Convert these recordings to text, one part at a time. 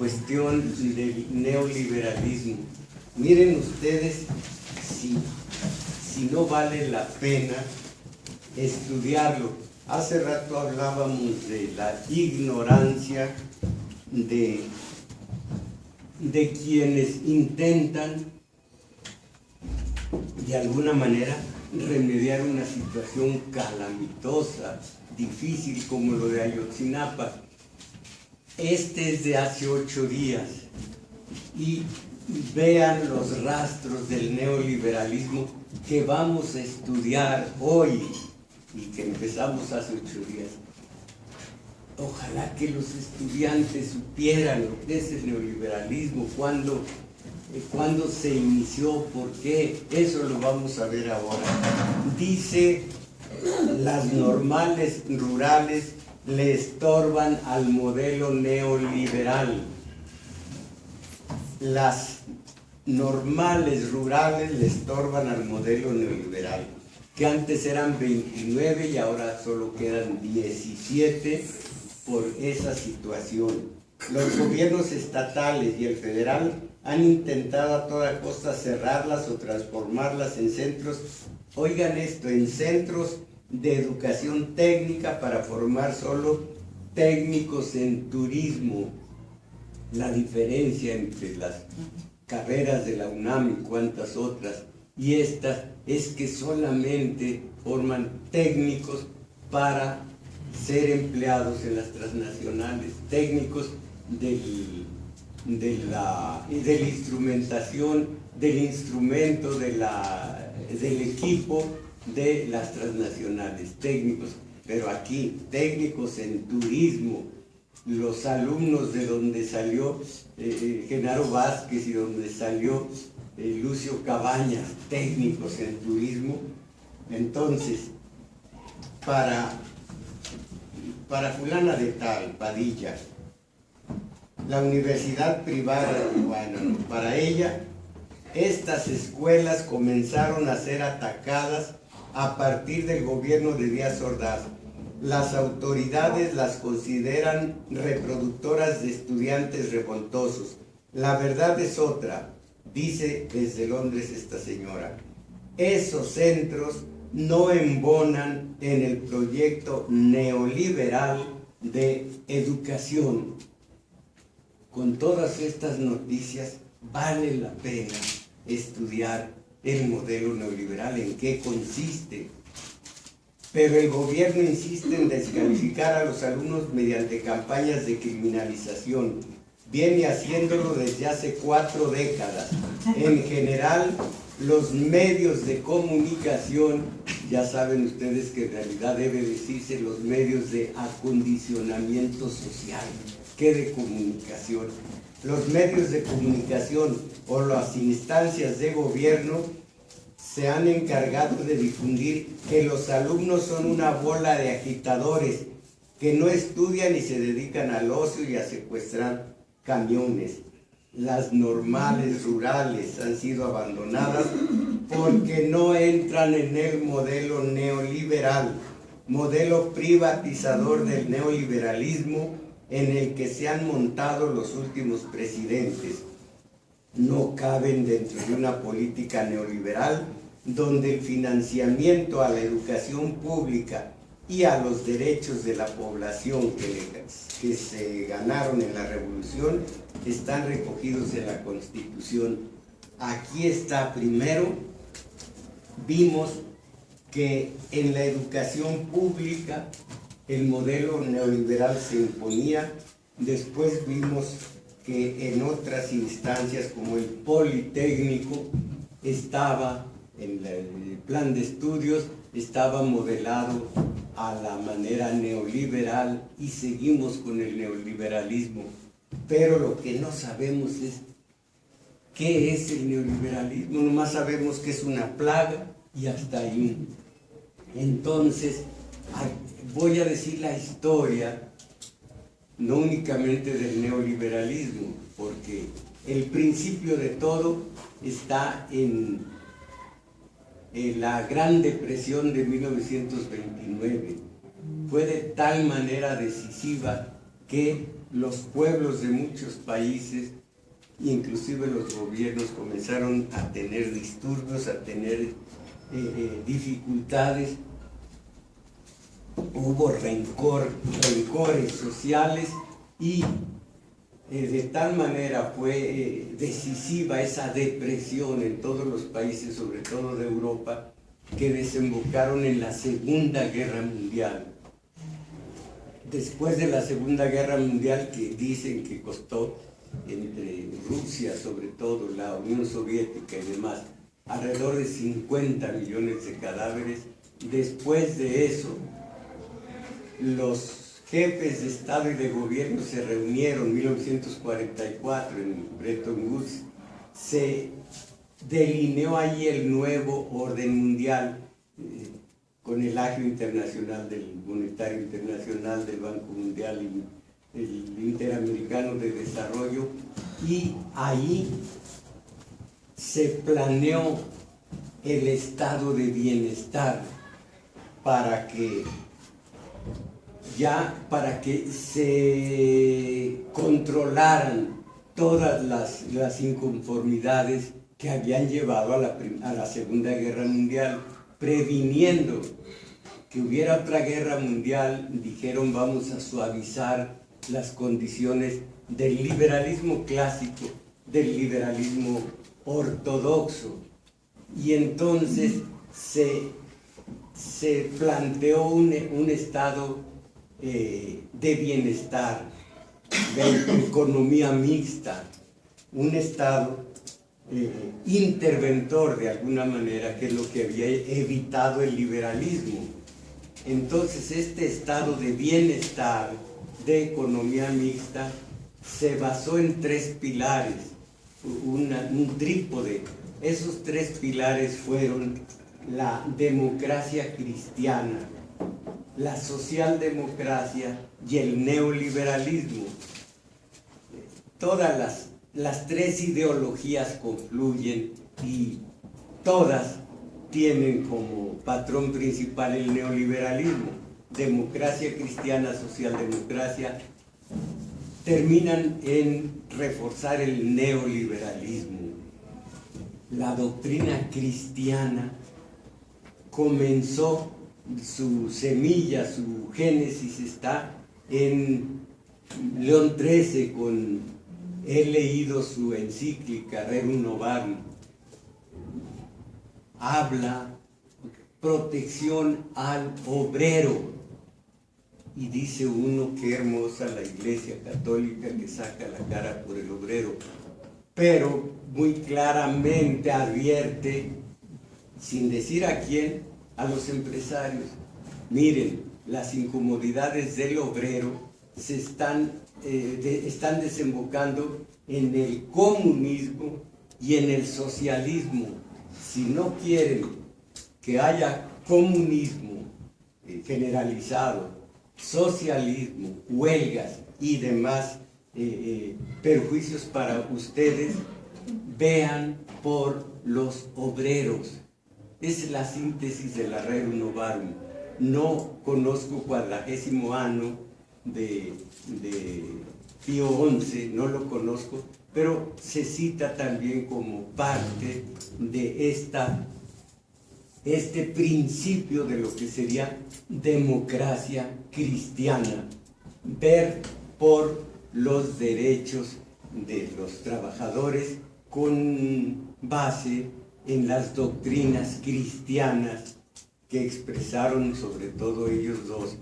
cuestión del neoliberalismo. Miren ustedes si no vale la pena estudiarlo. Hace rato hablábamos de la ignorancia de quienes intentan de alguna manera remediar una situación calamitosa, difícil como lo de Ayotzinapa. Este es de hace 8 días y vean los rastros del neoliberalismo que vamos a estudiar hoy y que empezamos hace 8 días. Ojalá que los estudiantes supieran lo que es el neoliberalismo, cuándo se inició, por qué, eso lo vamos a ver ahora. Dice, las normales rurales le estorban al modelo neoliberal. Las normales rurales le estorban al modelo neoliberal, que antes eran 29 y ahora solo quedan 17 por esa situación. Los gobiernos estatales y el federal han intentado a toda costa cerrarlas o transformarlas en centros, oigan esto, en centros de educación técnica para formar solo técnicos en turismo. La diferencia entre las carreras de la UNAM y cuantas otras, y estas es que solamente forman técnicos para ser empleados en las transnacionales, técnicos de la instrumentación, del instrumento, del equipo de las transnacionales, técnicos, pero aquí técnicos en turismo. Los alumnos de donde salió Genaro Vázquez y donde salió Lucio Cabañas, técnicos en turismo. Entonces, para fulana de tal, Padilla, la universidad privada, bueno, para ella, estas escuelas comenzaron a ser atacadas a partir del gobierno de Díaz Ordaz. Las autoridades las consideran reproductoras de estudiantes revoltosos. La verdad es otra, dice desde Londres esta señora. Esos centros no embonan en el proyecto neoliberal de educación. Con todas estas noticias, vale la pena estudiar el modelo neoliberal, en qué consiste. Pero el gobierno insiste en descalificar a los alumnos mediante campañas de criminalización. Viene haciéndolo desde hace 4 décadas. En general, los medios de comunicación, ya saben ustedes que en realidad debe decirse los medios de acondicionamiento social, que de comunicación. Los medios de comunicación o las instancias de gobierno se han encargado de difundir que los alumnos son una bola de agitadores que no estudian y se dedican al ocio y a secuestrar camiones. Las normales rurales han sido abandonadas porque no entran en el modelo neoliberal, modelo privatizador del neoliberalismo en el que se han montado los últimos presidentes. No caben dentro de una política neoliberal donde el financiamiento a la educación pública y a los derechos de la población que se ganaron en la revolución están recogidos en la Constitución. Aquí está, primero, vimos que en la educación pública el modelo neoliberal se imponía. Después vimos que en otras instancias como el Politécnico estaba, en el plan de estudios, estaba modelado a la manera neoliberal y seguimos con el neoliberalismo. Pero lo que no sabemos es qué es el neoliberalismo, nomás sabemos que es una plaga y hasta ahí. Entonces, voy a decir la historia, no únicamente del neoliberalismo, porque el principio de todo está en la Gran Depresión de 1929. Fue de tal manera decisiva que los pueblos de muchos países, inclusive los gobiernos, comenzaron a tener disturbios, a tener dificultades. Hubo rencores sociales y de tal manera fue decisiva esa depresión en todos los países, sobre todo de Europa, que desembocaron en la Segunda Guerra Mundial. Después de la Segunda Guerra Mundial, que dicen que costó, entre Rusia sobre todo, la Unión Soviética y demás, alrededor de 50 millones de cadáveres, después de eso, los jefes de Estado y de Gobierno se reunieron en 1944 en Bretton Woods. Se delineó allí el nuevo orden mundial con el agio internacional del Monetario Internacional, del Banco Mundial y el Interamericano de Desarrollo, y ahí se planeó el estado de bienestar para que se controlaran todas las inconformidades que habían llevado a la Segunda Guerra Mundial, previniendo que hubiera otra guerra mundial. Dijeron: vamos a suavizar las condiciones del liberalismo clásico, del liberalismo ortodoxo, y entonces se planteó un estado de bienestar, de economía mixta, un estado interventor de alguna manera, que es lo que había evitado el liberalismo. Entonces este estado de bienestar, de economía mixta, se basó en tres pilares, un trípode. Esos tres pilares fueron la democracia cristiana, la socialdemocracia y el neoliberalismo. Todas las tres ideologías confluyen y todas tienen como patrón principal el neoliberalismo. Democracia cristiana, socialdemocracia, terminan en reforzar el neoliberalismo. La doctrina cristiana comenzó, su semilla, su génesis está en León XIII. He leído su encíclica Rerum Novarum. Habla protección al obrero, y dice uno: qué hermosa la Iglesia Católica, que saca la cara por el obrero, pero muy claramente advierte, sin decir a quién, a los empresarios: miren, las incomodidades del obrero están desembocando en el comunismo y en el socialismo. Si no quieren que haya comunismo generalizado, socialismo, huelgas y demás perjuicios para ustedes, vean por los obreros. Es la síntesis de la Rerum Novarum. No conozco 40º año de Pío XI, no lo conozco, pero se cita también como parte de este principio de lo que sería democracia cristiana, ver por los derechos de los trabajadores con base en las doctrinas cristianas que expresaron sobre todo ellos dos,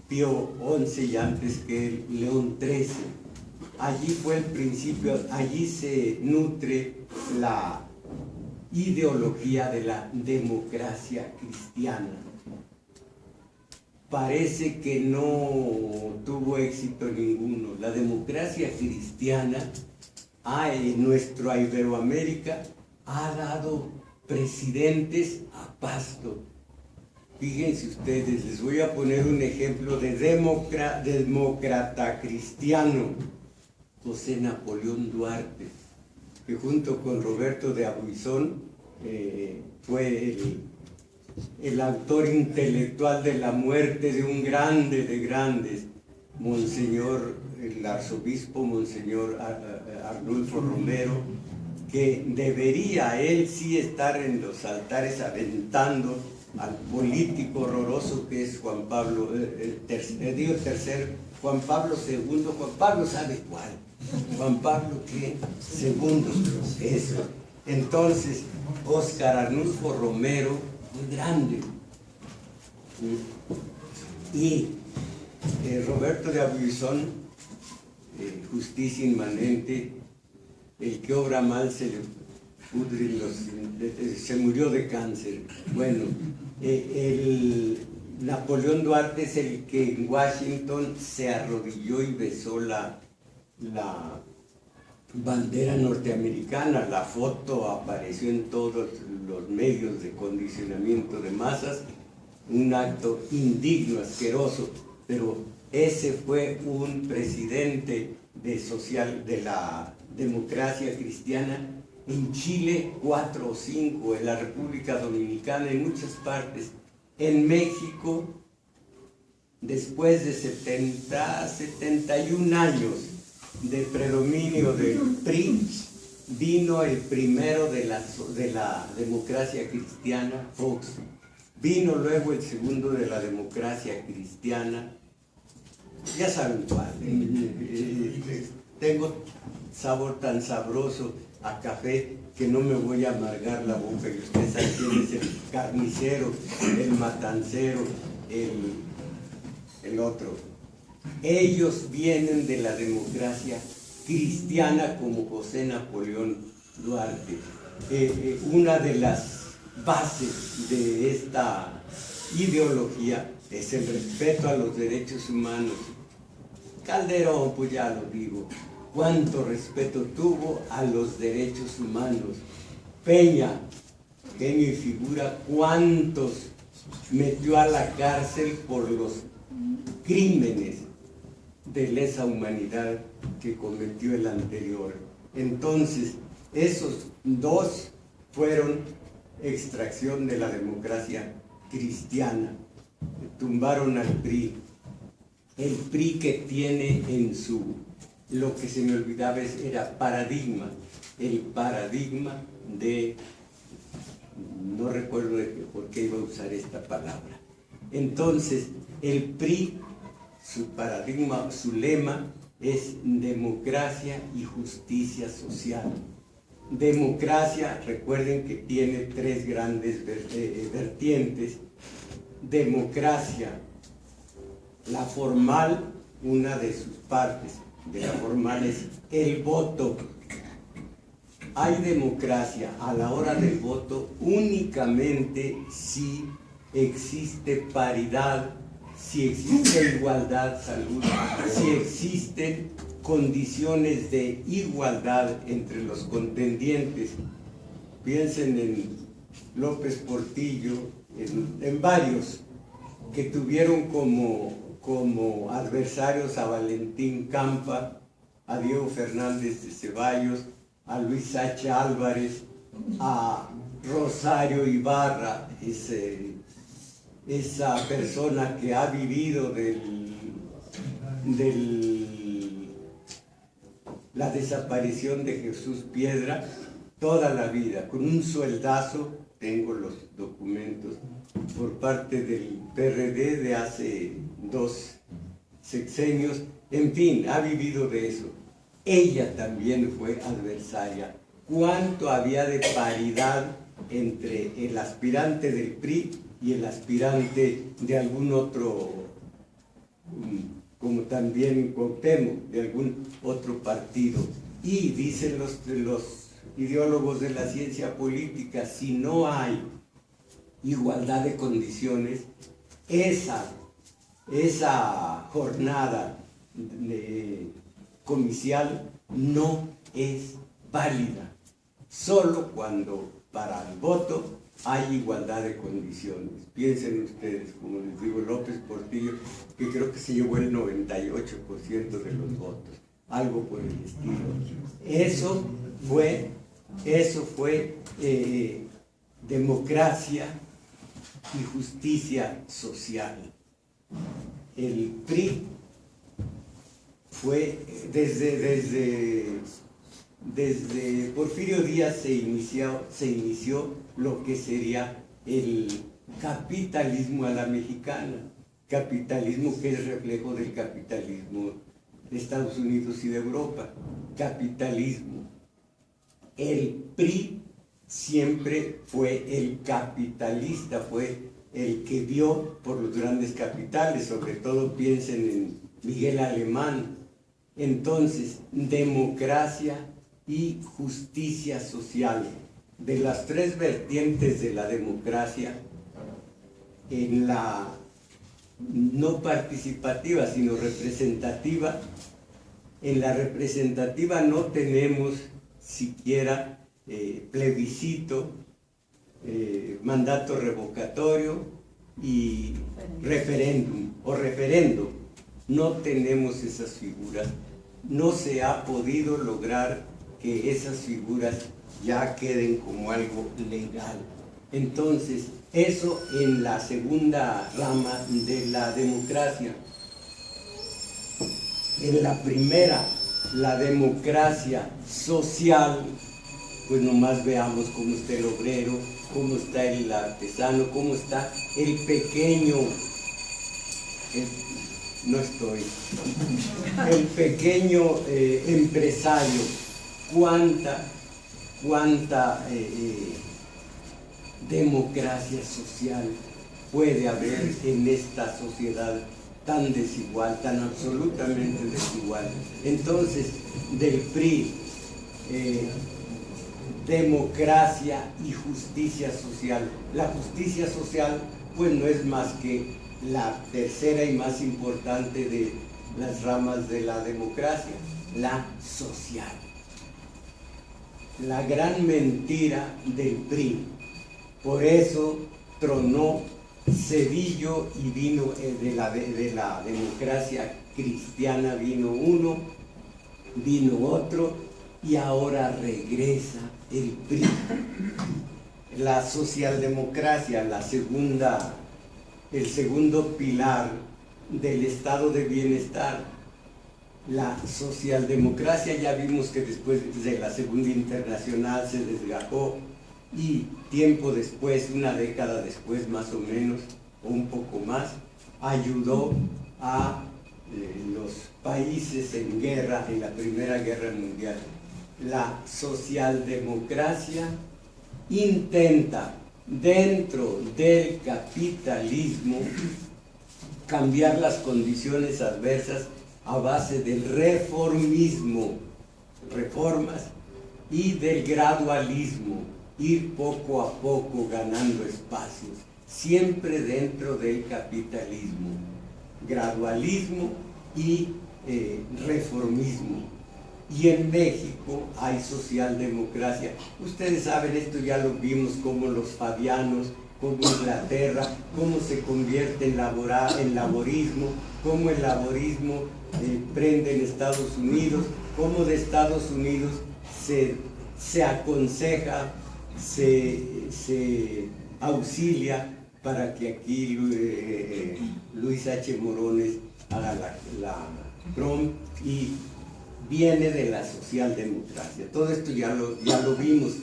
Pío XI y antes que León XIII. Allí fue el principio, allí se nutre la ideología de la democracia cristiana. Parece que no tuvo éxito ninguno. La democracia cristiana en nuestra Iberoamérica ha dado presidentes a pasto. Fíjense ustedes, les voy a poner un ejemplo de demócrata cristiano: José Napoleón Duarte, que junto con Roberto de Abuizón fue el autor intelectual de la muerte de un grande de grandes, Monseñor, el arzobispo Monseñor Arnulfo Romero, que debería él sí estar en los altares aventando al político horroroso que es Juan Pablo tercero, Juan Pablo II, Juan Pablo sabe cuál, Juan Pablo ¿qué? Segundo, eso. Entonces, Óscar Arnulfo Romero, muy grande, y Roberto de Abuizón, justicia inmanente, el que obra mal se le pudren se murió de cáncer. Bueno, el Napoleón Duarte es el que en Washington se arrodilló y besó la bandera norteamericana. La foto apareció en todos los medios de condicionamiento de masas, un acto indigno, asqueroso, pero ese fue un presidente de la democracia cristiana. En Chile 4 o 5, en la República Dominicana, en muchas partes. En México, después de 71 años de predominio del PRI, vino el primero de la democracia cristiana, Fox. Vino luego el segundo de la democracia cristiana, ya saben cuál. Tengo sabor tan sabroso a café que no me voy a amargar la boca, y usted sabe quién es el carnicero, el matancero, el otro. Ellos vienen de la democracia cristiana como José Napoleón Duarte. Una de las bases de esta ideología es el respeto a los derechos humanos. Calderón, pues ya lo digo, cuánto respeto tuvo a los derechos humanos. Peña, genio y figura, cuántos metió a la cárcel por los crímenes de lesa humanidad que cometió el anterior. Entonces, esos dos fueron extracción de la democracia cristiana. Tumbaron al PRI. El PRI que tiene en su, lo que se me olvidaba era paradigma, el paradigma de, no recuerdo por qué iba a usar esta palabra. Entonces, el PRI, su paradigma, su lema es democracia y justicia social. Democracia, recuerden que tiene tres grandes vertientes. Democracia, la formal, una de sus partes de la formal es el voto. Hay democracia a la hora del voto únicamente si existe paridad, si existe igualdad, salud, si existen condiciones de igualdad entre los contendientes. Piensen en López Portillo, en varios que tuvieron como adversarios a Valentín Campa, a Diego Fernández de Ceballos, a Luis H. Álvarez, a Rosario Ibarra, esa persona que ha vivido la desaparición de Jesús Piedra toda la vida, con un sueldazo. Tengo los documentos por parte del PRD de hace 2 sexenios. En fin, ha vivido de eso. Ella también fue adversaria. ¿Cuánto había de paridad entre el aspirante del PRI y el aspirante de algún otro, como también Cuauhtémoc, de algún otro partido? Y dicen los ideólogos de la ciencia política, si no hay igualdad de condiciones, esa jornada comicial no es válida. Solo cuando para el voto hay igualdad de condiciones. Piensen ustedes, como les digo, López Portillo, que creo que se llevó el 98% de los votos, algo por el estilo. Eso fue democracia y justicia social. El PRI fue desde Porfirio Díaz se inició lo que sería el capitalismo a la mexicana, capitalismo que es reflejo del capitalismo de Estados Unidos y de Europa, capitalismo. El PRI siempre fue el capitalista, fue el que vio por los grandes capitales, sobre todo piensen en Miguel Alemán. Entonces, democracia y justicia social, de las tres vertientes de la democracia, en la no participativa, sino representativa. En la representativa no tenemos siquiera plebiscito, mandato revocatorio y referéndum o referendo. No tenemos esas figuras. No se ha podido lograr que esas figuras ya queden como algo legal. Entonces, eso en la segunda rama de la democracia. En la primera, la democracia social, pues nomás veamos cómo está el obrero, cómo está el artesano, cómo está el pequeño, el pequeño empresario. Cuánta democracia social puede haber en esta sociedad tan desigual, tan absolutamente desigual. Entonces, del PRI, democracia y justicia social. La justicia social, pues no es más que la tercera y más importante de las ramas de la democracia, la social. La gran mentira del PRI. Por eso tronó Cedillo y vino de la democracia cristiana, vino uno, vino otro, y ahora regresa el PRI. La socialdemocracia, el segundo pilar del estado de bienestar. La socialdemocracia, ya vimos que después de la Segunda Internacional se desgajó, y tiempo después, una década después más o menos, o un poco más, ayudó a los países en guerra, en la Primera Guerra Mundial. La socialdemocracia intenta, dentro del capitalismo, cambiar las condiciones adversas a base del reformismo, reformas, y del gradualismo, ir poco a poco ganando espacios, siempre dentro del capitalismo, gradualismo y reformismo. Y en México hay socialdemocracia. Ustedes saben, esto ya lo vimos, como los fabianos, como Inglaterra, cómo se convierte en laborismo, cómo el laborismo prende en Estados Unidos, cómo de Estados Unidos se aconseja, se auxilia para que aquí Luis H. Morones haga la prom, y viene de la socialdemocracia. Todo esto ya lo vimos.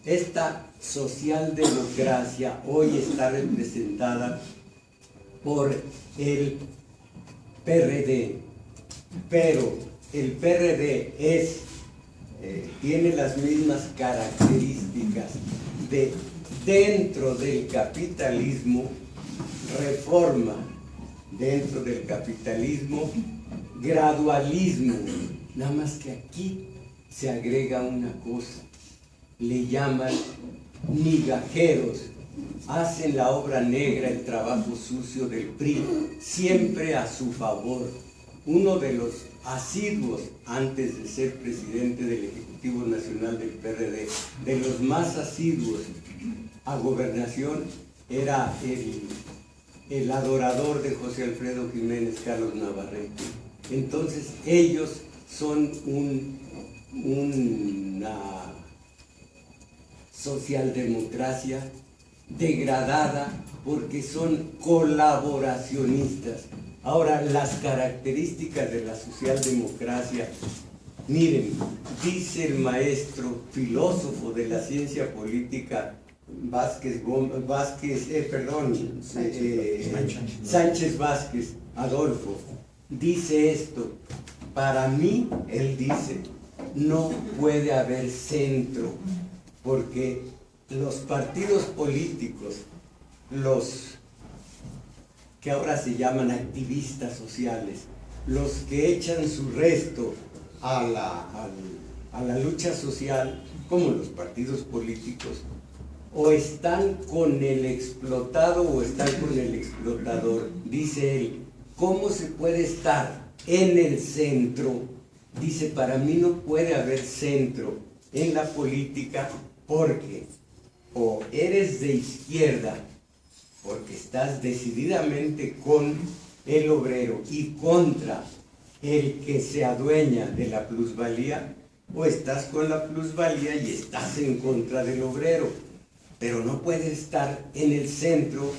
Esta socialdemocracia hoy está representada por el PRD, pero el PRD tiene las mismas características de dentro del capitalismo, reforma, dentro del capitalismo, gradualismo, nada más que aquí se agrega una cosa, le llaman migajeros, hacen la obra negra, el trabajo sucio del PRI, siempre a su favor. Uno de los asiduos, antes de ser presidente del Ejecutivo Nacional del PRD, de los más asiduos a gobernación, era el adorador de José Alfredo Jiménez, Carlos Navarrete. Entonces ellos son una socialdemocracia degradada porque son colaboracionistas. Ahora, las características de la socialdemocracia, miren, dice el maestro filósofo de la ciencia política Sánchez Vázquez, Adolfo, dice esto: para mí, él dice, no puede haber centro, porque los partidos políticos, los que ahora se llaman activistas sociales, los que echan su resto a la lucha social, como los partidos políticos, o están con el explotado o están con el explotador. Dice él, ¿cómo se puede estar en el centro? Dice, para mí no puede haber centro en la política, porque o eres de izquierda, porque estás decididamente con el obrero y contra el que se adueña de la plusvalía, o estás con la plusvalía y estás en contra del obrero, pero no puedes estar en el centro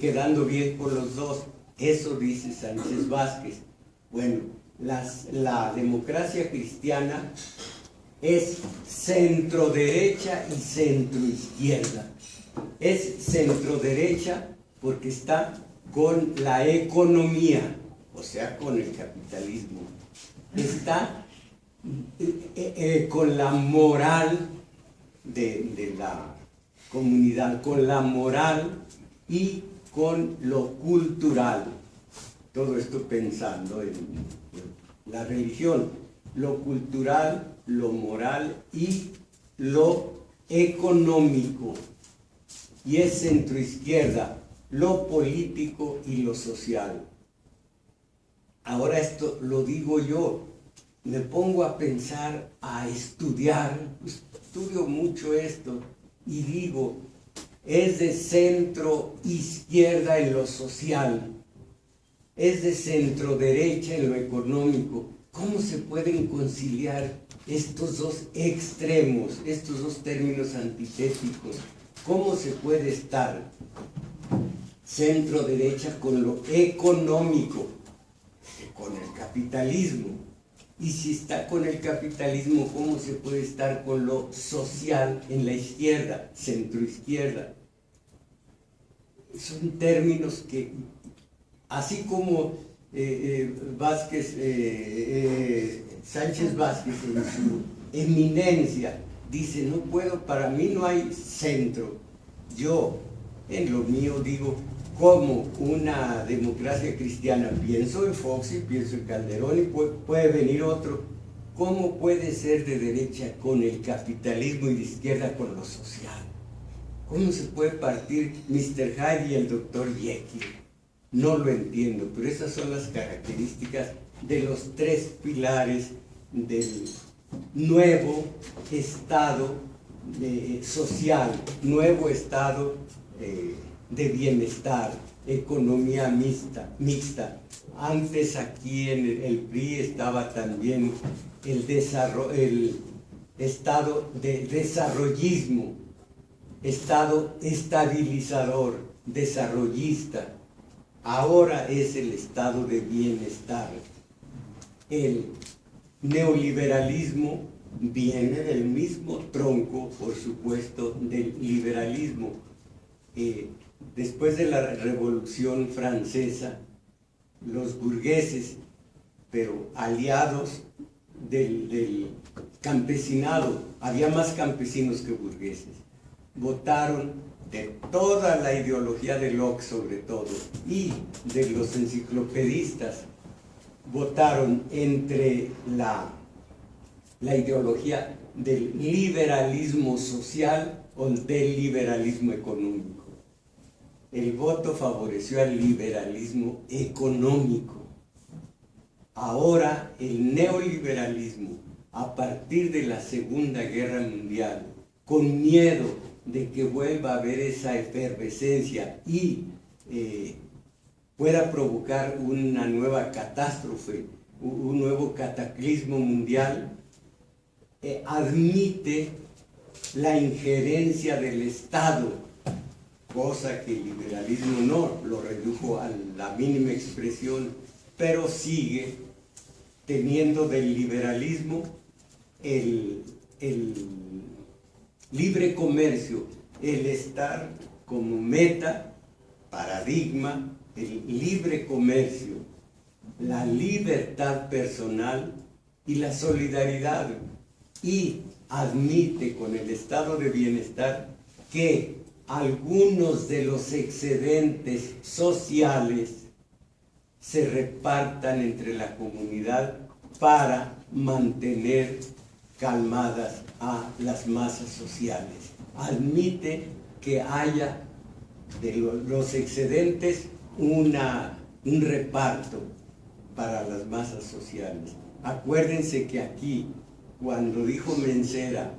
quedando bien con los dos. Eso dice Sánchez Vázquez. Bueno, la democracia cristiana es centro derecha y centro izquierda. Es centro derecha porque está con la economía, o sea, con el capitalismo. Está con la moral de la comunidad, con la moral y con lo cultural. Todo esto pensando en la religión, lo cultural, lo moral y lo económico. Y es centroizquierda, lo político y lo social. Ahora esto lo digo yo, me pongo a pensar, a estudiar, estudio mucho esto y digo, es de centro izquierda en lo social, es de centro derecha en lo económico. ¿Cómo se pueden conciliar estos dos extremos, estos dos términos antitéticos? ¿Cómo se puede estar centro derecha con lo económico, con el capitalismo? Y si está con el capitalismo, ¿cómo se puede estar con lo social en la izquierda, centroizquierda? Son términos que, así como Sánchez Vázquez en su eminencia dice, no puedo, para mí no hay centro. Yo, en lo mío, digo, como una democracia cristiana, pienso en Fox y pienso en Calderón y puede venir otro. ¿Cómo puede ser de derecha con el capitalismo y de izquierda con lo social? ¿Cómo se puede partir Mr. Hyde y el Dr. Jekyll? No lo entiendo, pero esas son las características de los tres pilares del nuevo estado social, nuevo estado de bienestar, economía mixta. Antes aquí en el PRI estaba también el estado de desarrollismo, estado estabilizador, desarrollista. Ahora es el estado de bienestar. El neoliberalismo viene del mismo tronco, por supuesto, del liberalismo. Después de la Revolución Francesa, los burgueses, pero aliados del campesinado, había más campesinos que burgueses, votaron de toda la ideología de Locke sobre todo, y de los enciclopedistas, votaron entre la ideología del liberalismo social o del liberalismo económico. El voto favoreció al liberalismo económico. Ahora el neoliberalismo, a partir de la Segunda Guerra Mundial, con miedo de que vuelva a haber esa efervescencia y pueda provocar una nueva catástrofe, un nuevo cataclismo mundial, admite la injerencia del Estado cosa que el liberalismo no, lo redujo a la mínima expresión, pero sigue teniendo del liberalismo el libre comercio, el estar como meta, paradigma, el libre comercio, la libertad personal y la solidaridad, y admite con el estado de bienestar que algunos de los excedentes sociales se repartan entre la comunidad para mantener calmadas a las masas sociales. Admite que haya de los excedentes un reparto para las masas sociales. Acuérdense que aquí, cuando dijo Mencera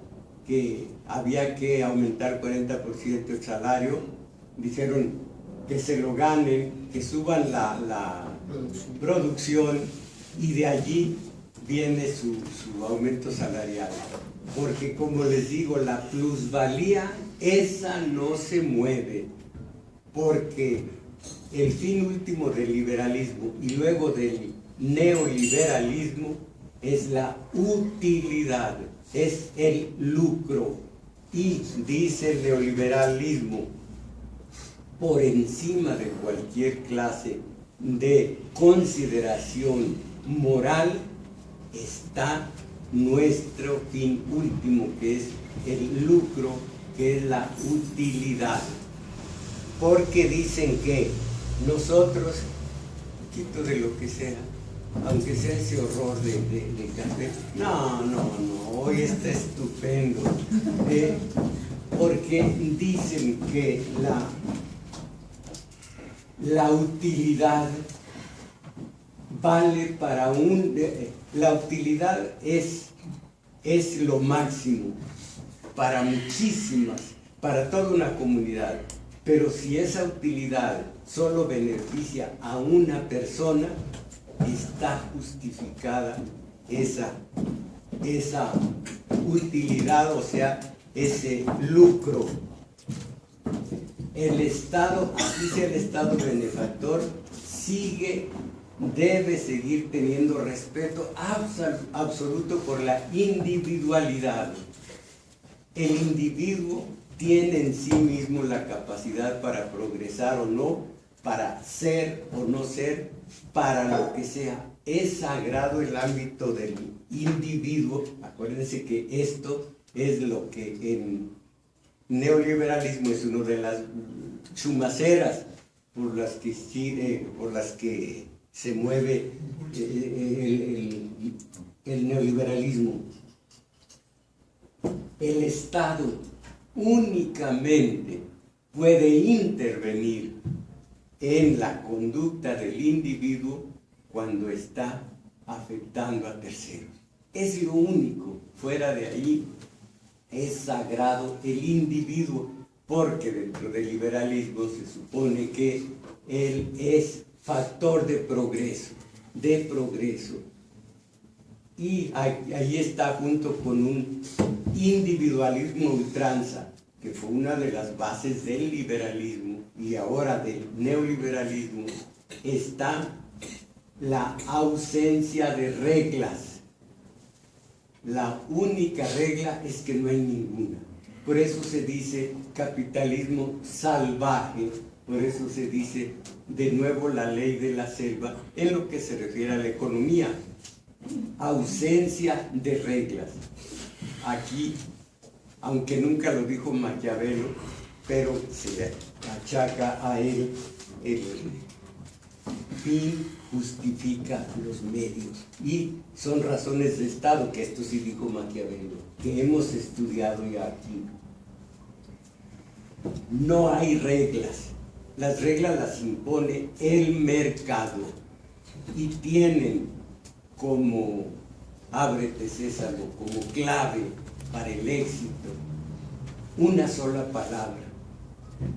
que había que aumentar 40% el salario, dijeron que se lo ganen, que suban la producción, y de allí viene su aumento salarial. Porque, como les digo, la plusvalía, esa no se mueve, porque el fin último del liberalismo y luego del neoliberalismo es la utilidad, es el lucro. Y dice el neoliberalismo, por encima de cualquier clase de consideración moral está nuestro fin último, que es el lucro, que es la utilidad. Porque dicen que nosotros, un poquito de lo que sea, aunque sea ese horror de café, no, hoy está estupendo, porque dicen que la utilidad vale para la utilidad es lo máximo para muchísimas, para toda una comunidad. Pero si esa utilidad solo beneficia a una persona, está justificada esa utilidad, o sea, ese lucro. El Estado, dice el Estado benefactor, debe seguir teniendo respeto absoluto por la individualidad. El individuo tiene en sí mismo la capacidad para progresar o no, para ser o no ser, para lo que sea. Es sagrado el ámbito del individuo. Acuérdense que esto es lo que en neoliberalismo es una de las chumaceras por las que se mueve el neoliberalismo. El Estado únicamente puede intervenir en la conducta del individuo cuando está afectando a terceros. Es lo único. Fuera de ahí es sagrado el individuo, porque dentro del liberalismo se supone que él es factor de progreso, y ahí está, junto con un individualismo ultranza, que fue una de las bases del liberalismo y ahora del neoliberalismo, está la ausencia de reglas. La única regla es que no hay ninguna. Por eso se dice capitalismo salvaje, por eso se dice de nuevo la ley de la selva en lo que se refiere a la economía. Ausencia de reglas. Aquí, aunque nunca lo dijo Maquiavelo, pero se le achaca a él, el fin justifica los medios, y son razones de Estado, que esto sí dijo Maquiavelo, que hemos estudiado ya aquí. No hay reglas, las reglas las impone el mercado, y tienen como, ábrete Sésamo, como clave para el éxito una sola palabra: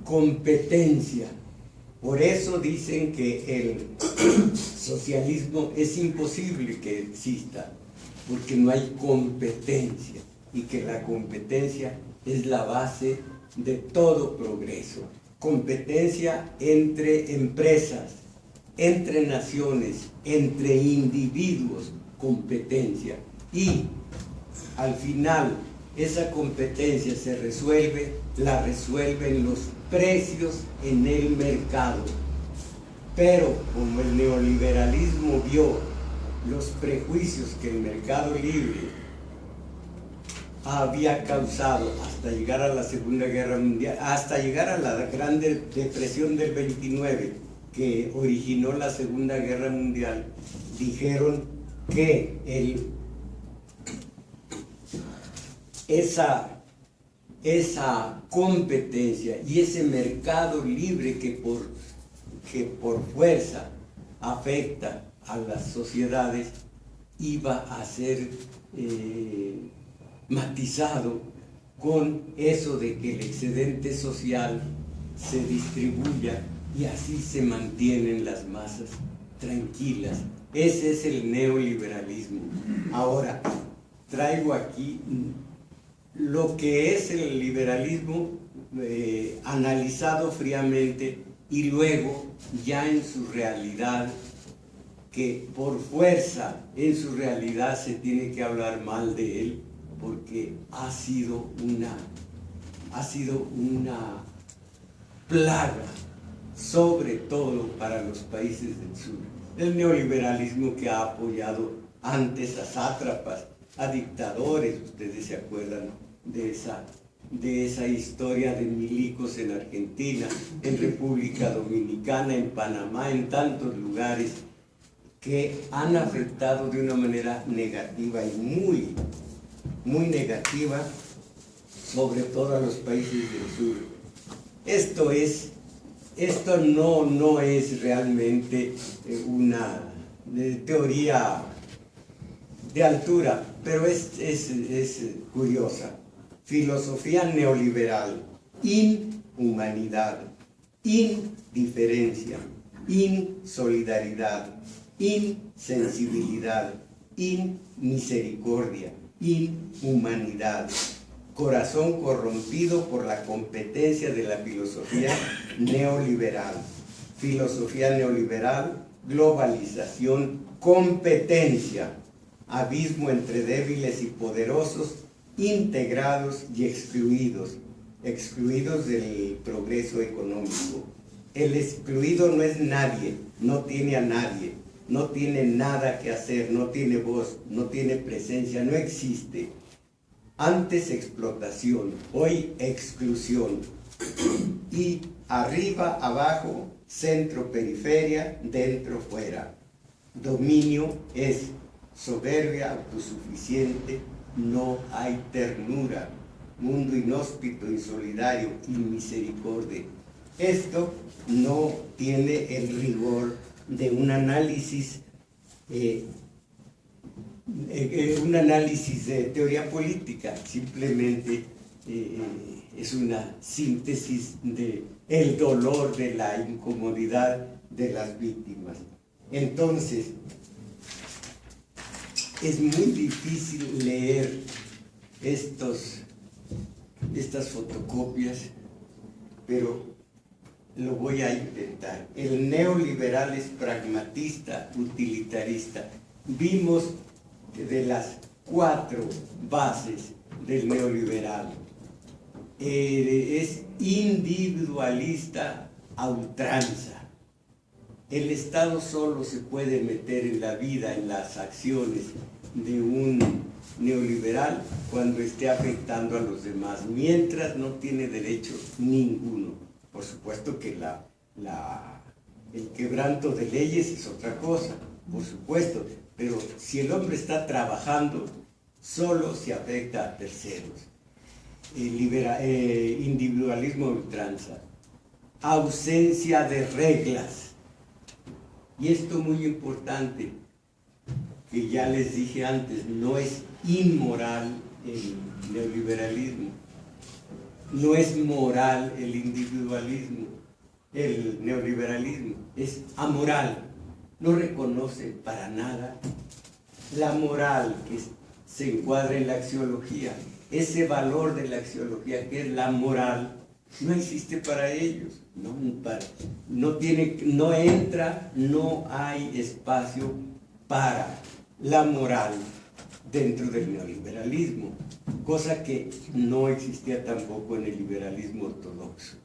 competencia. Por eso dicen que el socialismo es imposible que exista, porque no hay competencia, y que la competencia es la base de todo progreso. competencia entre empresas, entre naciones, entre individuos, competencia. Y al final esa competencia la resuelven los precios en el mercado. Pero como el neoliberalismo vio los prejuicios que el mercado libre había causado hasta llegar a la Segunda Guerra Mundial, hasta llegar a la Gran Depresión del 29, que originó la Segunda Guerra Mundial, dijeron que esa competencia y ese mercado libre que por fuerza afecta a las sociedades iba a ser matizado con eso de que el excedente social se distribuya y así se mantienen las masas tranquilas. Ese es el neoliberalismo. Ahora, traigo aquí lo que es el liberalismo analizado fríamente y luego ya en su realidad, que por fuerza en su realidad se tiene que hablar mal de él porque ha sido una plaga, sobre todo para los países del sur. El neoliberalismo que ha apoyado antes a sátrapas, a dictadores, ustedes se acuerdan de esa historia de milicos en Argentina, en República Dominicana, en Panamá, en tantos lugares que han afectado de una manera negativa y muy negativa, sobre todo a los países del sur. Esto no es realmente una teoría de altura, pero es curiosa. Filosofía neoliberal: inhumanidad, indiferencia, insolidaridad, insensibilidad, inmisericordia, inhumanidad. Corazón corrompido por la competencia de la filosofía neoliberal. Filosofía neoliberal: globalización, competencia, abismo entre débiles y poderosos, integrados y excluidos del progreso económico. El excluido no es nadie, no tiene a nadie, no tiene nada que hacer, no tiene voz, no tiene presencia, no existe. Antes explotación, hoy exclusión. Y arriba, abajo, centro, periferia, dentro, fuera. Dominio es soberbia, autosuficiente, no hay ternura, mundo inhóspito, insolidario, inmisericordia. Esto no tiene el rigor de un análisis de teoría política, simplemente es una síntesis del dolor, de la incomodidad de las víctimas. Entonces, es muy difícil leer estas fotocopias, pero lo voy a intentar. El neoliberal es pragmatista, utilitarista. Vimos de las 4 bases del neoliberal. Es individualista a ultranza. El Estado solo se puede meter en la vida, en las acciones de un neoliberal cuando esté afectando a los demás, mientras no tiene derecho ninguno. Por supuesto que el quebranto de leyes es otra cosa, por supuesto, pero si el hombre está trabajando, solo se afecta a terceros. Individualismo a ultranza, ausencia de reglas. Y esto muy importante, que ya les dije antes, no es inmoral el neoliberalismo, no es moral el individualismo, el neoliberalismo, es amoral, no reconoce para nada la moral que se encuadra en la axiología, ese valor de la axiología que es la moral, no existe para ellos, no entra, no hay espacio para la moral dentro del neoliberalismo, cosa que no existía tampoco en el liberalismo ortodoxo.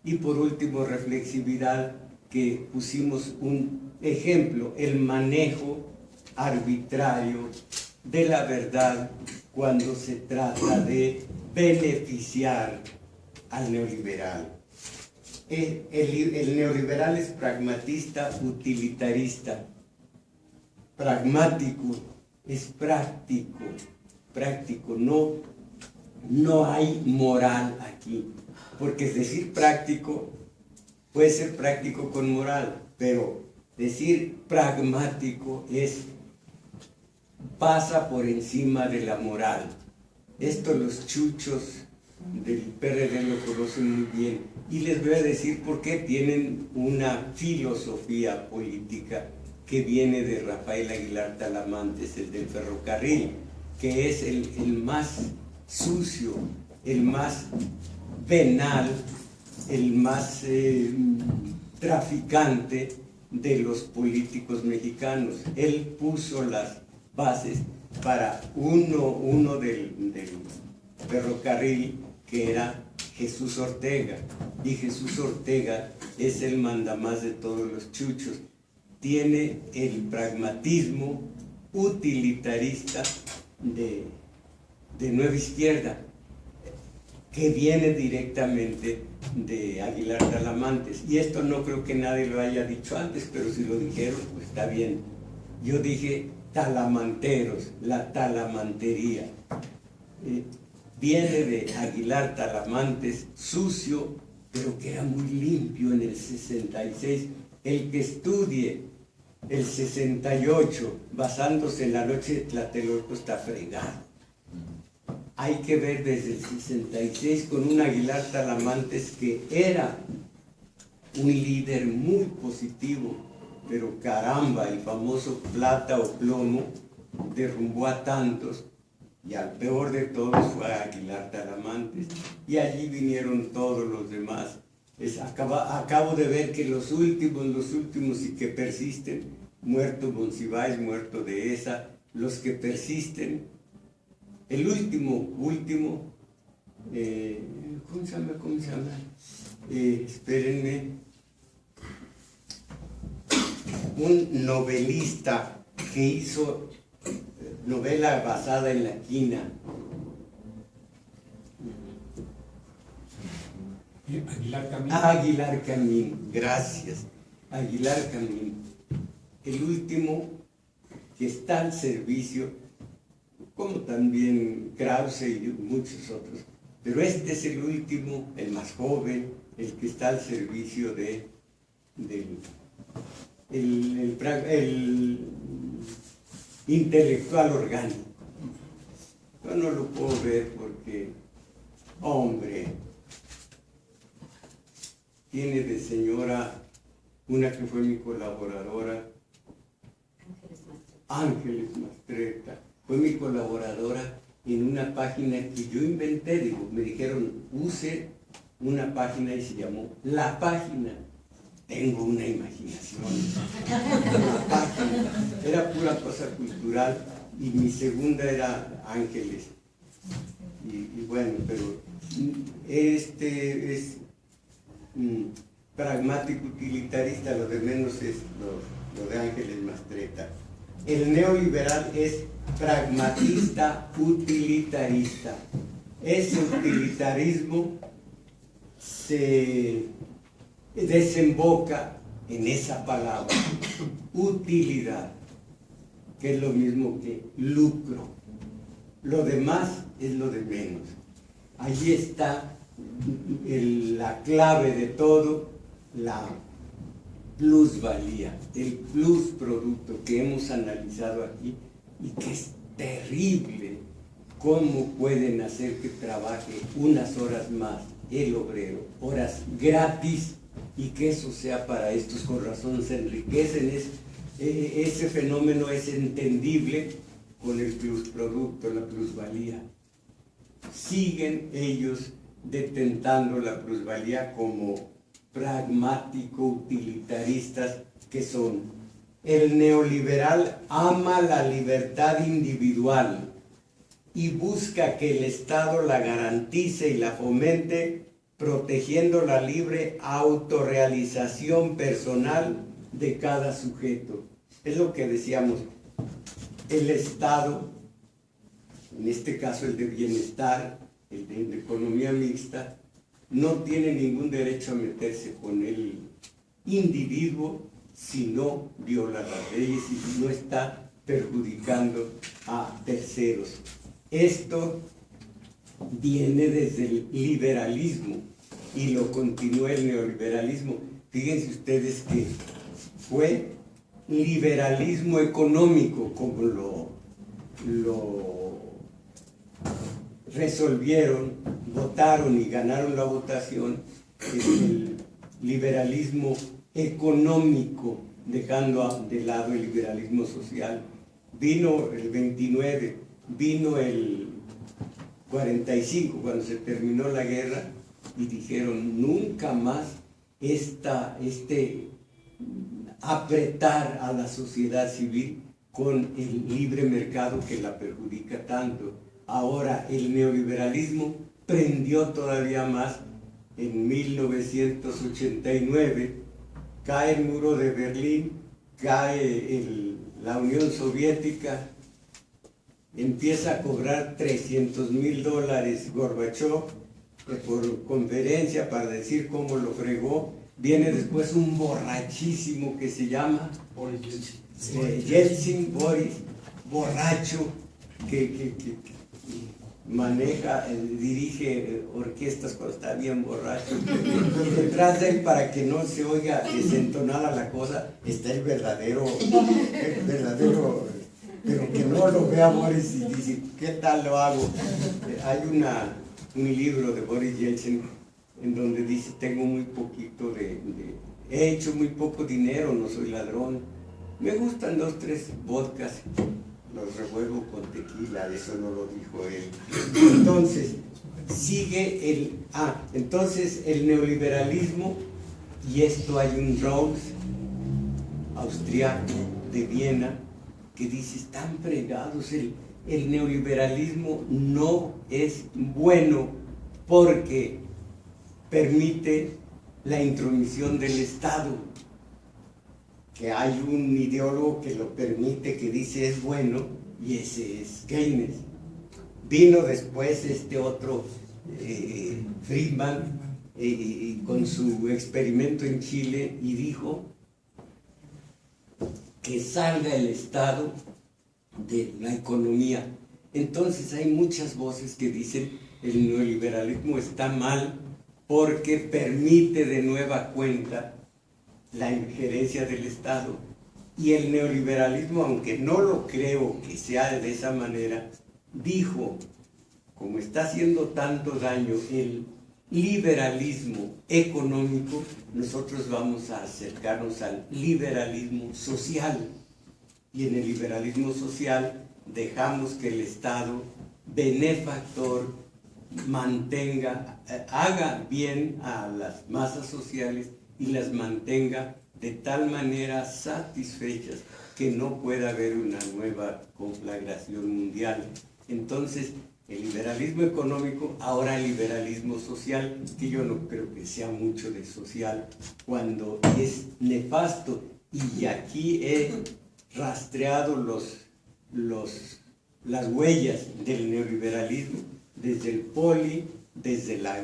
Y por último, reflexividad, que pusimos un ejemplo, el manejo arbitrario de la verdad cuando se trata de beneficiar al neoliberal. El neoliberal es pragmatista, utilitarista. Pragmático es práctico, no hay moral aquí, porque es decir práctico puede ser práctico con moral, pero decir pragmático pasa por encima de la moral. Esto los chuchos del PRD lo conocen muy bien, y les voy a decir por qué. Tienen una filosofía política que viene de Rafael Aguilar Talamantes, el del ferrocarril, que es el más sucio, el más venal, el más traficante de los políticos mexicanos. Él puso las bases para uno del ferrocarril, que era Jesús Ortega, y Jesús Ortega es el mandamás de todos los chuchos. Tiene el pragmatismo utilitarista de Nueva Izquierda, que viene directamente de Aguilar Talamantes. Y esto no creo que nadie lo haya dicho antes, pero si lo dijeron, pues está bien. Yo dije talamanteros, la talamantería. Viene de Aguilar Talamantes, sucio, pero que era muy limpio en el 66. El que estudie el 68 basándose en la noche de Tlatelolco está fregado. Hay que ver desde el 66 con un Aguilar Talamantes que era un líder muy positivo, pero caramba, el famoso plata o plomo derrumbó a tantos, y al peor de todos fue Aguilar Talamantes, y allí vinieron todos los demás. Acabo de ver que los últimos y que persisten, muerto Monsiváis, muerto Dehesa, los que persisten, el último, ¿cómo se llama? Espérenme, un novelista que hizo novela basada en la quina. Aguilar Camín. Aguilar Camín, gracias. Aguilar Camín, el último que está al servicio, como también Krause y muchos otros, pero este es el último, el más joven, el que está al servicio del intelectual orgánico. Yo no lo puedo ver porque, hombre, tiene de señora una que fue mi colaboradora, Ángeles Mastretta, fue mi colaboradora en una página que yo inventé. Me dijeron, use una página, y se llamó La Página. Tengo una imaginación. La Página. Era pura cosa cultural, y mi segunda era Ángeles. Y bueno, pero este es pragmático utilitarista, lo de menos es lo de Ángeles Mastretta. El neoliberal es pragmatista utilitarista. Ese utilitarismo se desemboca en esa palabra, utilidad, que es lo mismo que lucro. Lo demás es lo de menos. Allí está la clave de todo, la plusvalía, el plus producto que hemos analizado aquí, y que es terrible cómo pueden hacer que trabaje unas horas más el obrero, horas gratis, y que eso sea para estos. Con razón se enriquecen. Ese fenómeno es entendible con el plus producto, la plusvalía. Siguen ellos detentando la plusvalía como pragmático-utilitaristas que son. El neoliberal ama la libertad individual y busca que el Estado la garantice y la fomente, protegiendo la libre autorrealización personal de cada sujeto. Es lo que decíamos, el Estado, en este caso el de bienestar, el de economía mixta, no tiene ningún derecho a meterse con el individuo si no viola las leyes y si no está perjudicando a terceros. Esto viene desde el liberalismo y lo continúa el neoliberalismo. Fíjense ustedes que fue liberalismo económico como lo resolvieron, votaron y ganaron la votación, el liberalismo económico, dejando de lado el liberalismo social. Vino el 29, vino el 45, cuando se terminó la guerra, y dijeron nunca más apretar a la sociedad civil con el libre mercado que la perjudica tanto. Ahora el neoliberalismo prendió todavía más. En 1989 cae el muro de Berlín, cae la Unión Soviética, empieza a cobrar $300,000 Gorbachov por conferencia para decir cómo lo fregó. Viene después un borrachísimo que se llama Yeltsin, Boris, borracho, que maneja, dirige orquestas cuando está bien borracho. Y detrás de él, para que no se oiga desentonada la cosa, está el verdadero, pero que no lo vea Boris y dice, ¿qué tal lo hago? Hay un libro de Boris Yeltsin en donde dice, tengo muy poquito he hecho muy poco dinero, no soy ladrón, me gustan 2, 3 vodkas, los revuelvo con tequila, eso no lo dijo él. Entonces, sigue entonces el neoliberalismo, y esto hay un Rawls, austriaco, de Viena, que dice, están fregados, el neoliberalismo no es bueno porque permite la intromisión del Estado, que hay un ideólogo que lo permite, que dice es bueno, y ese es Keynes. Vino después este otro, Friedman, con su experimento en Chile, y dijo que salga el Estado de la economía. Entonces hay muchas voces que dicen el neoliberalismo está mal porque permite de nueva cuenta la injerencia del Estado. Y el neoliberalismo, aunque no lo creo que sea de esa manera, dijo, como está haciendo tanto daño el liberalismo económico, nosotros vamos a acercarnos al liberalismo social. Y en el liberalismo social dejamos que el Estado benefactor haga bien a las masas sociales y las mantenga de tal manera satisfechas que no pueda haber una nueva conflagración mundial. Entonces, el liberalismo económico, ahora el liberalismo social, que yo no creo que sea mucho de social, cuando es nefasto, y aquí he rastreado las huellas del neoliberalismo, desde el poli, desde la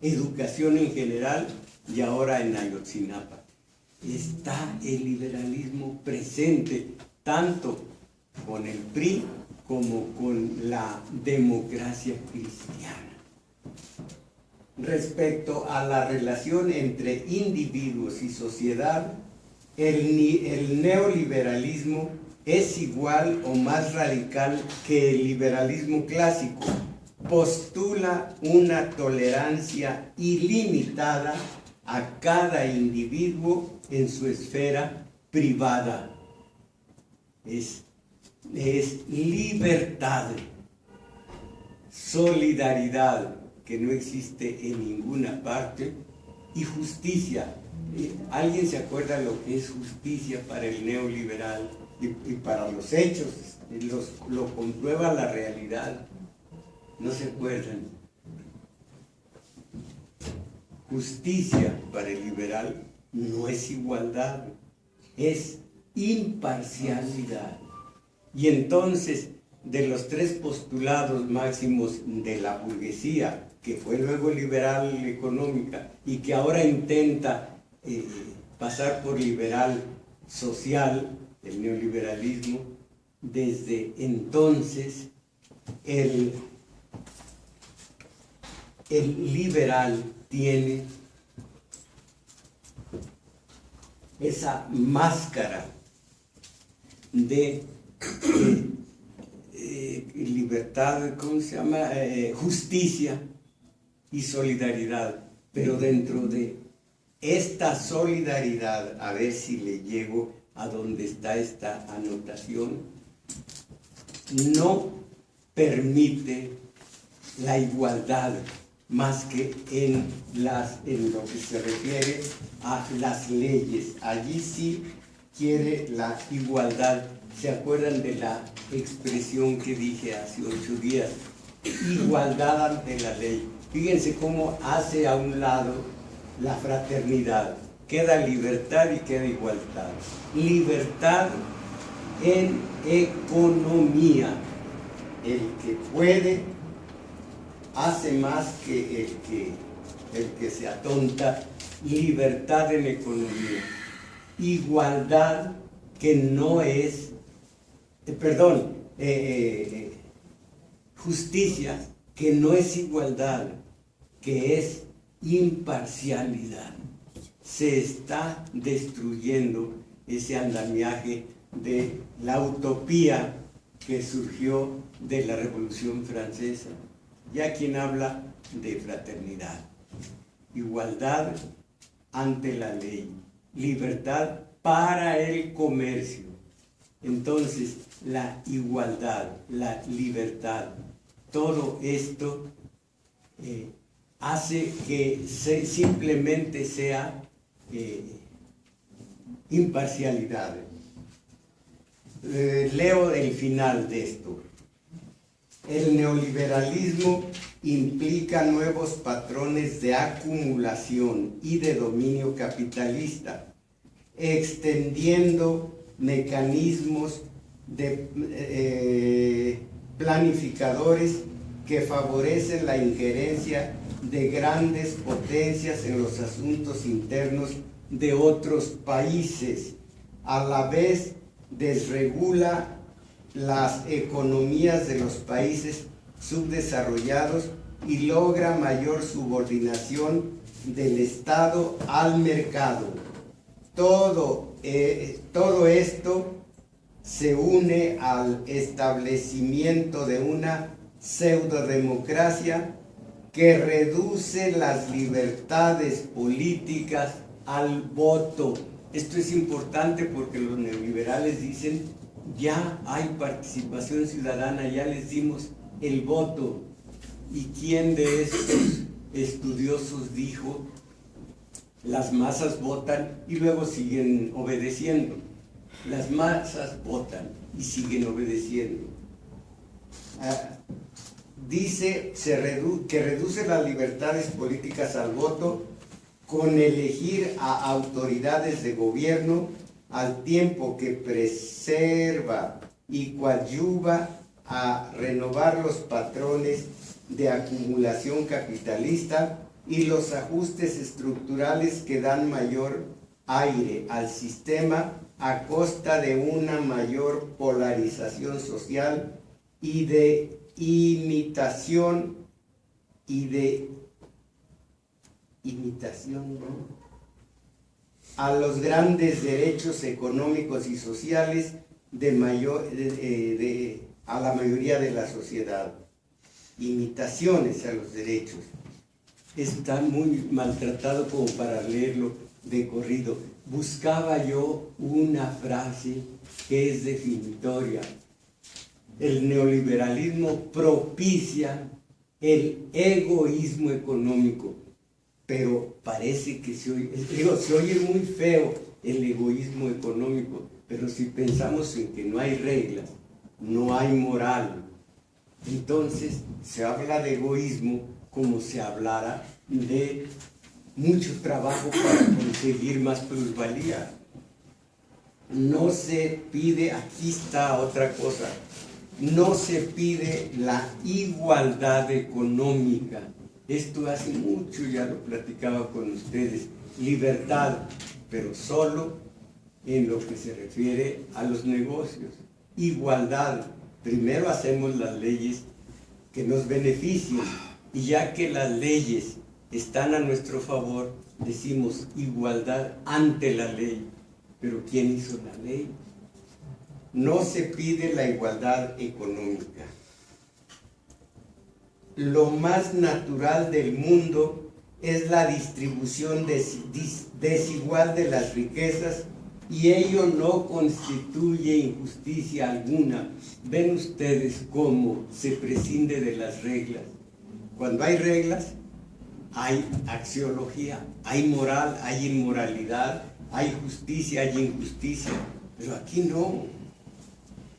educación en general, y ahora en Ayotzinapa. Está el liberalismo presente, tanto con el PRI como con la democracia cristiana. Respecto a la relación entre individuos y sociedad, el neoliberalismo es igual o más radical que el liberalismo clásico. Postula una tolerancia ilimitada a cada individuo en su esfera privada. Es libertad solidaridad, que no existe en ninguna parte, y justicia. ¿Alguien se acuerda lo que es justicia para el neoliberal y para los hechos? Lo comprueba la realidad. ¿No se acuerdan? Justicia para el liberal no es igualdad, es imparcialidad. Y entonces, de los tres postulados máximos de la burguesía, que fue luego liberal económica y que ahora intenta pasar por liberal social, el neoliberalismo, desde entonces el liberal tiene esa máscara de libertad, ¿cómo se llama? Justicia y solidaridad, pero dentro de esta solidaridad, a ver si le llego a donde está esta anotación, no permite la igualdad más que en lo que se refiere a las leyes. Allí sí quiere la igualdad. ¿Se acuerdan de la expresión que dije hace 8 días? Igualdad ante la ley. Fíjense cómo hace a un lado la fraternidad. Queda libertad y queda igualdad. Libertad en economía. El que puede hace más que el que se atonta. Libertad en economía. Igualdad que no es, justicia que no es igualdad, que es imparcialidad. Se está destruyendo ese andamiaje de la utopía que surgió de la Revolución Francesa. Ya quien habla de fraternidad, igualdad ante la ley, libertad para el comercio. Entonces, la igualdad, la libertad, todo esto hace que simplemente sea imparcialidad. Leo el final de esto. El neoliberalismo implica nuevos patrones de acumulación y de dominio capitalista, extendiendo mecanismos de planificadores que favorecen la injerencia de grandes potencias en los asuntos internos de otros países. A la vez desregula las economías de los países subdesarrollados y logra mayor subordinación del Estado al mercado. Todo esto se une al establecimiento de una pseudodemocracia que reduce las libertades políticas al voto. Esto es importante porque los neoliberales dicen: ya hay participación ciudadana, ya les dimos el voto. ¿Y quién de estos estudiosos dijo: las masas votan y luego siguen obedeciendo? Las masas votan y siguen obedeciendo. Dice que reduce las libertades políticas al voto con elegir a autoridades de gobierno, al tiempo que preserva y coadyuva a renovar los patrones de acumulación capitalista y los ajustes estructurales que dan mayor aire al sistema a costa de una mayor polarización social y de imitación, ¿no?, a los grandes derechos económicos y sociales a la mayoría de la sociedad. Imitaciones a los derechos. Está muy maltratado como para leerlo de corrido. Buscaba yo una frase que es definitoria. El neoliberalismo propicia el egoísmo económico, pero parece que se oye muy feo el egoísmo económico, pero si pensamos en que no hay reglas, no hay moral, entonces se habla de egoísmo como si hablara de mucho trabajo para conseguir más plusvalía. No se pide, aquí está otra cosa, no se pide la igualdad económica. Esto hace mucho ya lo platicaba con ustedes. Libertad, pero solo en lo que se refiere a los negocios. Igualdad, primero hacemos las leyes que nos beneficien, y ya que las leyes están a nuestro favor, decimos igualdad ante la ley. Pero ¿quién hizo la ley? No se pide la igualdad económica. Lo más natural del mundo es la distribución desigual de las riquezas, y ello no constituye injusticia alguna. Ven ustedes cómo se prescinde de las reglas. Cuando hay reglas, hay axiología, hay moral, hay inmoralidad, hay justicia, hay injusticia, pero aquí no.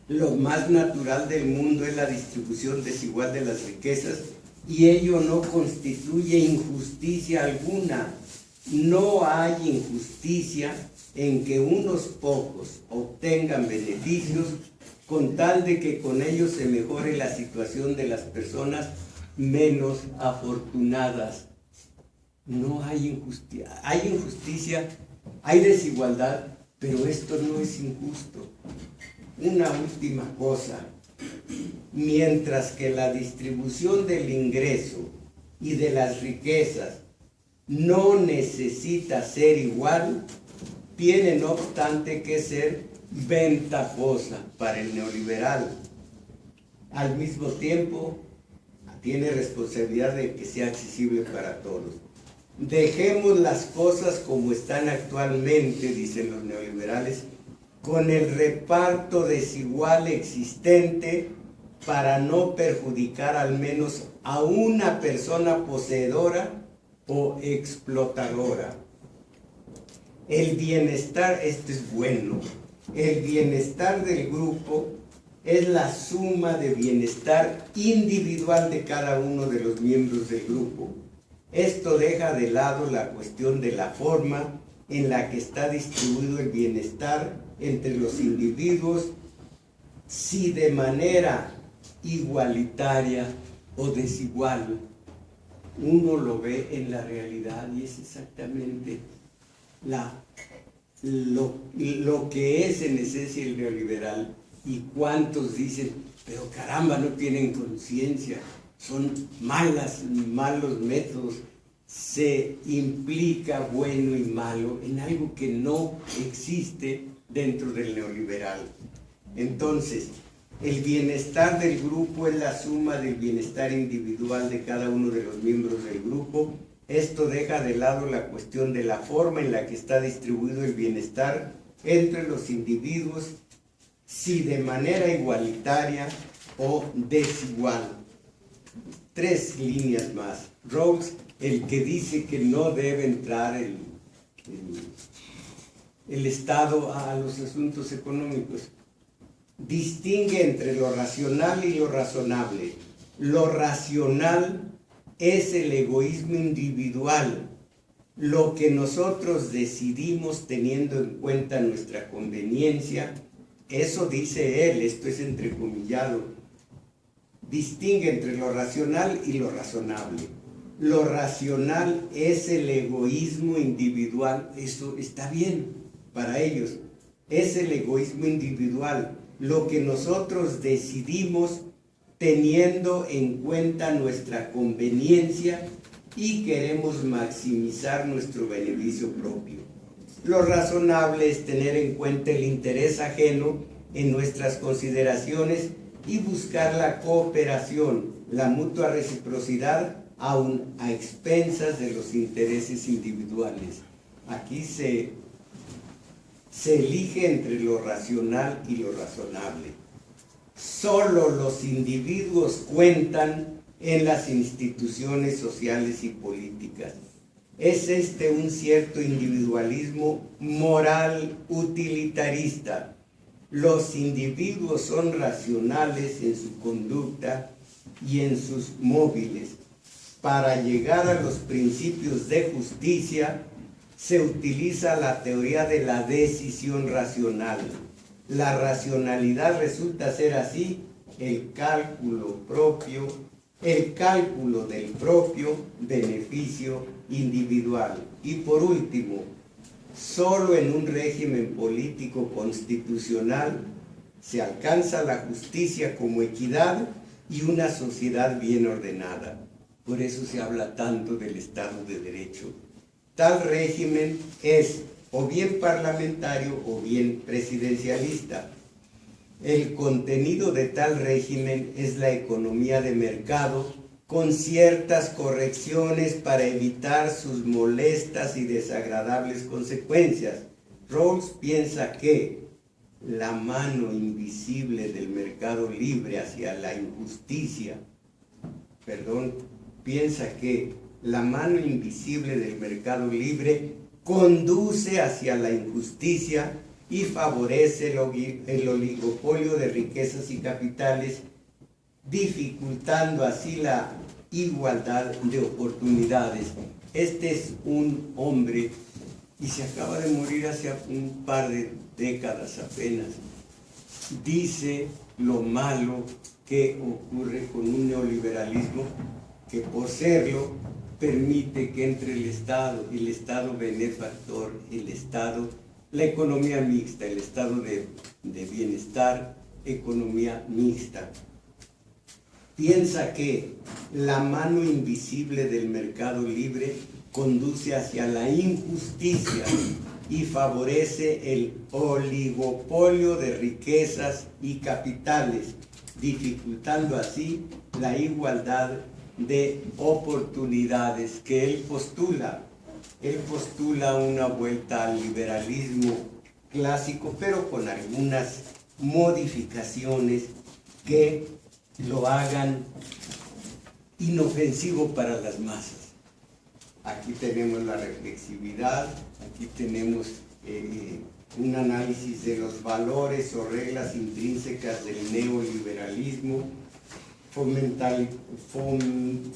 Lo más natural del mundo es la distribución desigual de las riquezas, y ello no constituye injusticia alguna. No hay injusticia en que unos pocos obtengan beneficios con tal de que con ellos se mejore la situación de las personas menos afortunadas. No hay injusticia. Hay injusticia, hay desigualdad, pero esto no es injusto. Una última cosa, mientras que la distribución del ingreso y de las riquezas no necesita ser igual, tiene no obstante que ser ventajosa para el neoliberal. Al mismo tiempo, tiene responsabilidad de que sea accesible para todos. Dejemos las cosas como están actualmente, dicen los neoliberales, con el reparto desigual existente, para no perjudicar al menos a una persona poseedora o explotadora. El bienestar, esto es bueno, el bienestar del grupo es la suma de bienestar individual de cada uno de los miembros del grupo. Esto deja de lado la cuestión de la forma en la que está distribuido el bienestar entre los individuos, si de manera igualitaria o desigual. Uno lo ve en la realidad y es exactamente lo que es en esencia el neoliberal. Y cuántos dicen, pero caramba, no tienen conciencia, son malos métodos. Se implica bueno y malo en algo que no existe dentro del neoliberal. Entonces, el bienestar del grupo es la suma del bienestar individual de cada uno de los miembros del grupo. Esto deja de lado la cuestión de la forma en la que está distribuido el bienestar entre los individuos, si de manera igualitaria o desigual. 3 líneas más. Rawls, el que dice que no debe entrar el Estado a los asuntos económicos, distingue entre lo racional y lo razonable. Lo racional es el egoísmo individual, lo que nosotros decidimos teniendo en cuenta nuestra conveniencia. Eso dice él, esto es entrecomillado. Distingue entre lo racional y lo razonable. Lo racional es el egoísmo individual, eso está bien para ellos. Es el egoísmo individual, lo que nosotros decidimos teniendo en cuenta nuestra conveniencia y queremos maximizar nuestro beneficio propio. Lo razonable es tener en cuenta el interés ajeno en nuestras consideraciones y buscar la cooperación, la mutua reciprocidad, aun a expensas de los intereses individuales. Aquí se elige entre lo racional y lo razonable. Solo los individuos cuentan en las instituciones sociales y políticas. Es este un cierto individualismo moral utilitarista. Los individuos son racionales en su conducta y en sus móviles. Para llegar a los principios de justicia se utiliza la teoría de la decisión racional. La racionalidad resulta ser así el cálculo del propio beneficio individual. Y por último, solo en un régimen político constitucional se alcanza la justicia como equidad y una sociedad bien ordenada. Por eso se habla tanto del Estado de Derecho. Tal régimen es o bien parlamentario o bien presidencialista. El contenido de tal régimen es la economía de mercado, con ciertas correcciones para evitar sus molestas y desagradables consecuencias. Rawls piensa que la mano invisible del mercado libre hacia la injusticia, piensa que la mano invisible del mercado libre conduce hacia la injusticia y favorece el oligopolio de riquezas y capitales, dificultando así la igualdad de oportunidades. Este es un hombre, y se acaba de morir hace un par de décadas apenas, dice lo malo que ocurre con un neoliberalismo que por serlo permite que entre el Estado benefactor, el Estado, la economía mixta, el estado de bienestar, economía mixta. Piensa que la mano invisible del mercado libre conduce hacia la injusticia y favorece el oligopolio de riquezas y capitales, dificultando así la igualdad de oportunidades que él postula. Él postula una vuelta al liberalismo clásico, pero con algunas modificaciones que lo hagan inofensivo para las masas. Aquí tenemos la reflexividad, aquí tenemos un análisis de los valores o reglas intrínsecas del neoliberalismo,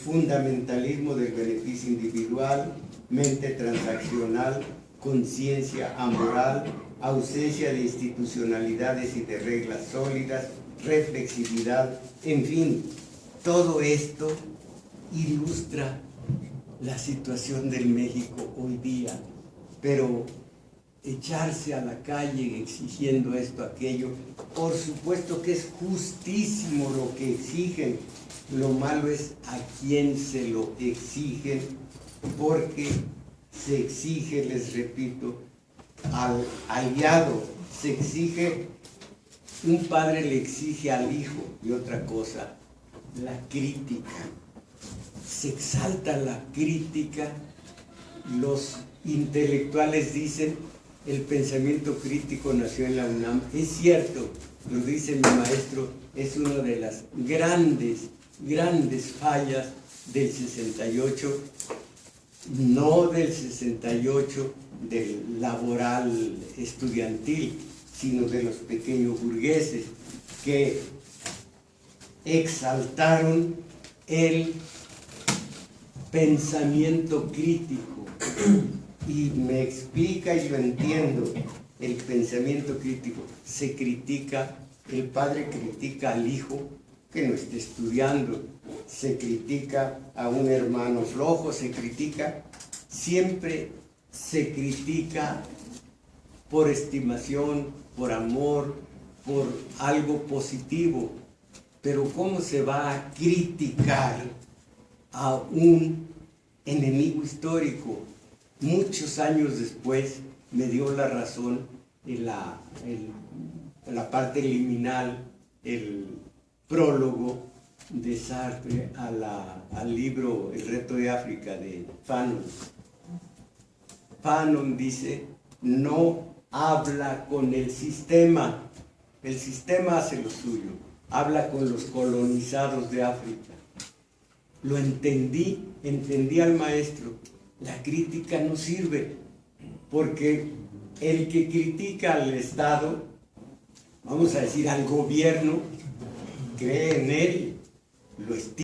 fundamentalismo del beneficio individual, mente transaccional, conciencia amoral, ausencia de institucionalidades y de reglas sólidas, reflexividad, en fin, todo esto ilustra la situación del México hoy día, pero echarse a la calle exigiendo esto, aquello, por supuesto que es justísimo lo que exigen, lo malo es a quién se lo exigen, porque se exige, les repito, al aliado, se exige, un padre le exige al hijo, y otra cosa, la crítica. Se exalta la crítica, los intelectuales dicen, el pensamiento crítico nació en la UNAM. Es cierto, lo dice mi maestro, es una de las grandes fallas del 68, no del 68 del laboral estudiantil, sino de los pequeños burgueses que exaltaron el pensamiento crítico. Y me explica y yo entiendo el pensamiento crítico. Se critica, el padre critica al hijo que no esté estudiando, se critica a un hermano flojo, se critica, siempre se critica por estimación, por amor, por algo positivo. Pero ¿cómo se va a criticar a un enemigo histórico? Muchos años después me dio la razón en la parte liminal, el prólogo de Sartre al libro El reto de África de Fanon. Fanon dice, no habla con el sistema hace lo suyo, habla con los colonizados de África. lo entendí al maestro. La crítica no sirve, porque el que critica al Estado, vamos a decir al gobierno, cree en él, lo estima.